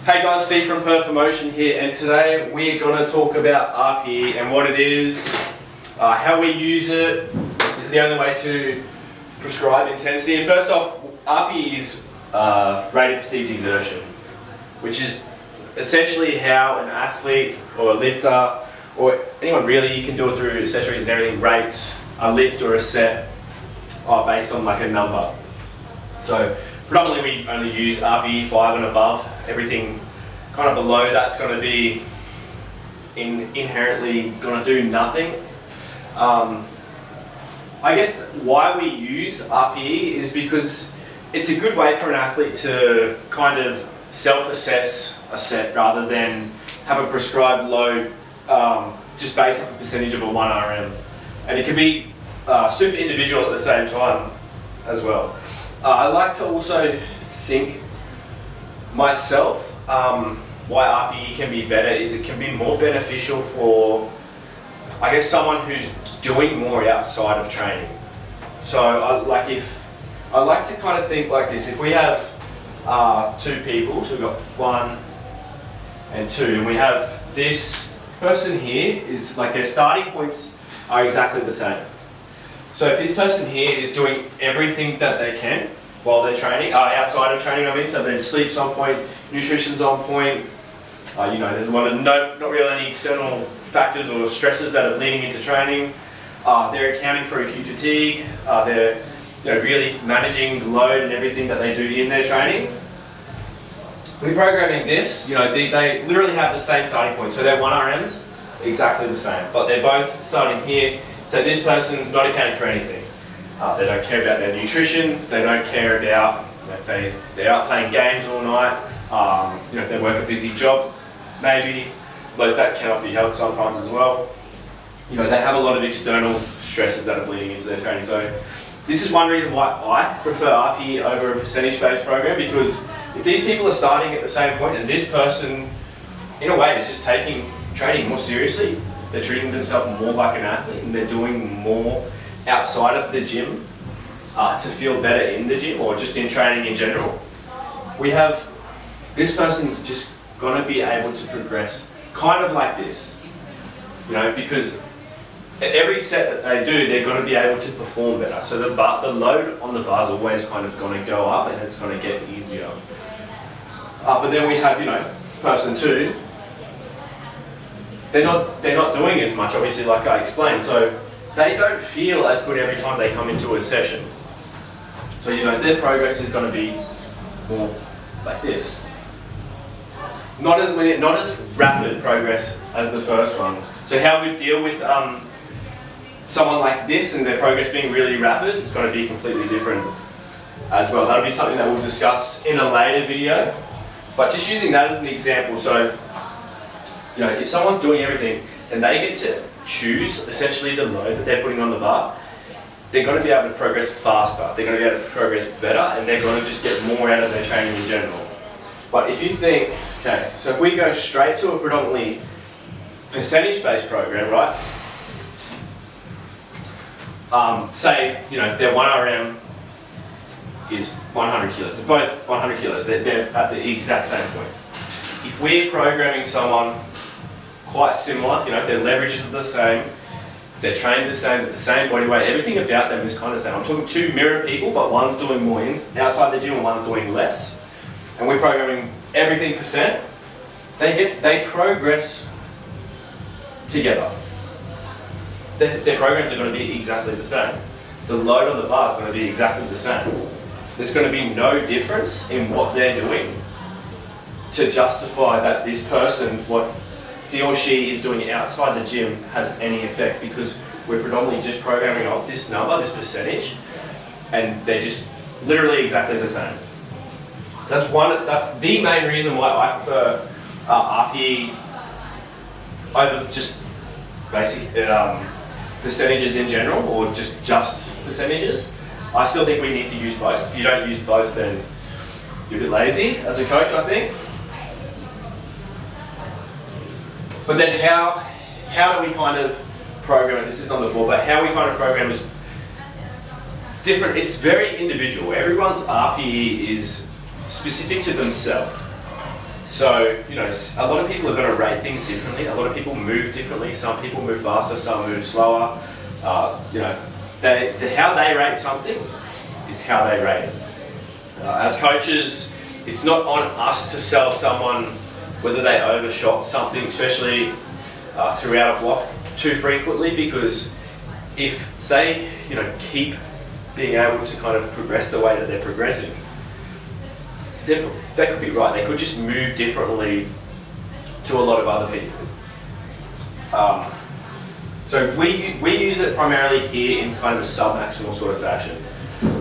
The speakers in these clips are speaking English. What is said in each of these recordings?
Hey guys, Steve from PerforMotion here, and today we're going to talk about RPE and what it is, how we use it. This is the only way to prescribe intensity. And first off, RPE is rate of perceived exertion, which is essentially how an athlete or a lifter or anyone really, you can do it through accessories and everything, rates a lift or a set based on like a number. So predominantly we only use RPE 5 and above. Everything kind of below that's going to be inherently going to do nothing. I guess why we use RPE is because it's a good way for an athlete to kind of self-assess a set rather than have a prescribed load just based on a percentage of a 1 RM. And it can be super individual at the same time as well. I like to also think myself why RPE can be better is it can be more beneficial for, I guess, someone who's doing more outside of training. So I like to kind of think like this: if we have two people, so we've got 1 and 2, and we have this person here is like their starting points are exactly the same. So if this person here is doing everything that they can while they're training, outside of training, I mean, so their sleep's on point, nutrition's on point, there's a lot of not really any external factors or stresses that are leading into training. They're accounting for acute fatigue. They're really managing the load and everything that they do in their training. We're programming this, they literally have the same starting point. So their 1 RMs, exactly the same, but they're both starting here. So this person's not accounting for anything. They don't care about their nutrition. They don't care about they're out playing games all night. If they work a busy job, maybe, though that cannot be helped sometimes as well. They have a lot of external stresses that are bleeding into their training. So this is one reason why I prefer RPE over a percentage-based program, because if these people are starting at the same point and this person, in a way, is just taking training more seriously, they're treating themselves more like an athlete and they're doing more outside of the gym to feel better in the gym or just in training in general. We have this person's just going to be able to progress kind of like this, because at every set that they do, they're going to be able to perform better. So the load on the bar is always kind of going to go up and it's going to get easier. But then we have, person 2. They're not doing as much, obviously, like I explained. So they don't feel as good every time they come into a session. So their progress is going to be more like this. Not as linear, not as rapid progress as the first one. So how we deal with someone like this and their progress being really rapid is going to be completely different as well. That'll be something that we'll discuss in a later video. But just using that as an example, so if someone's doing everything and they get to choose essentially the load that they're putting on the bar, they're going to be able to progress faster, they're going to be able to progress better, and they're going to just get more out of their training in general. But if you think, okay, so if we go straight to a predominantly percentage-based program, right? Say, their 1 RM is 100 kilos. They're both 100 kilos. They're at the exact same point. If we're programming someone quite similar, their leverages are the same, they're trained the same, the same body weight, everything about them is kind of the same. I'm talking 2 mirror people, but one's doing more outside the gym and one's doing less. And we're programming everything percent. They progress together. Their programs are going to be exactly the same. The load on the bar is going to be exactly the same. There's going to be no difference in what they're doing to justify that this person, what he or she is doing outside the gym, has any effect, because we're predominantly just programming off this number, this percentage, and they're just literally exactly the same. That's the main reason why I prefer RPE over just basic percentages in general, or just percentages. I still think we need to use both. If you don't use both, then you're a bit lazy as a coach, I think. But then how do we kind of program it? This is on the board, but how we kind of program is different. It's very individual. Everyone's RPE is specific to themselves. So, you know, a lot of people are going to rate things differently. A lot of people move differently. Some people move faster, some move slower. You know, how they rate something is how they rate it. As coaches, it's not on us to sell someone whether they overshot something, especially throughout a block too frequently, because if they, you know, keep being able to kind of progress the way that they're progressing, they could be right. They could just move differently to a lot of other people. So we use it primarily here in kind of a sub-maximal sort of fashion.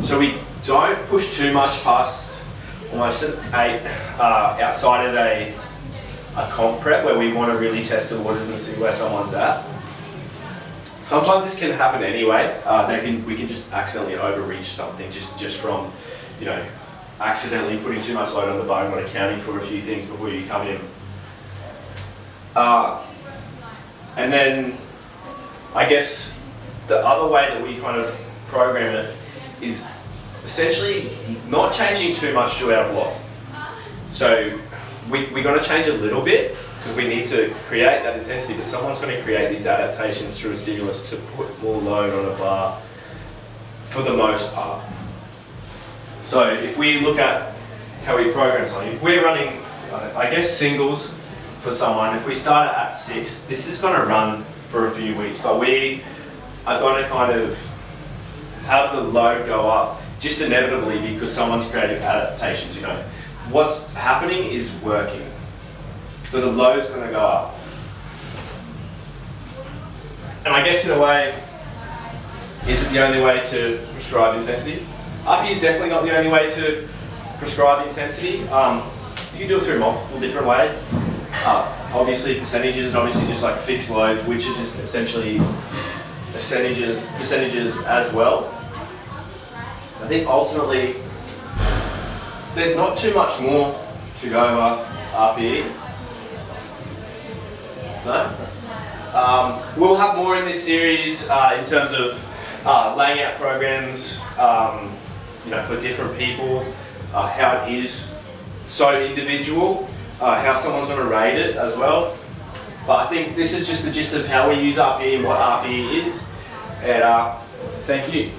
So we don't push too much past almost an 8 outside of a comp prep where we want to really test the waters and see where someone's at. Sometimes this can happen anyway. We can just accidentally overreach something just from, you know, accidentally putting too much load on the bone, not accounting for a few things before you come in. And then I guess the other way that we kind of program it is essentially not changing too much to our block. So we're going to change a little bit because we need to create that intensity, but someone's going to create these adaptations through a stimulus to put more load on a bar for the most part. So if we look at how we program something, if we're running, I guess, singles for someone, if we start at 6, this is going to run for a few weeks, but we are going to kind of have the load go up just inevitably because someone's creating adaptations, you know. What's happening is working. So the load's going to go up. And I guess in a way, is it the only way to prescribe intensity? RPE is definitely not the only way to prescribe intensity. You can do it through multiple different ways. Obviously percentages, and obviously just like fixed loads, which are just essentially percentages as well. I think ultimately, there's not too much more to go over RPE. No? We'll have more in this series in terms of laying out programs, you know, for different people, how it is so individual, how someone's going to rate it as well. But I think this is just the gist of how we use RPE and what RPE is. And thank you.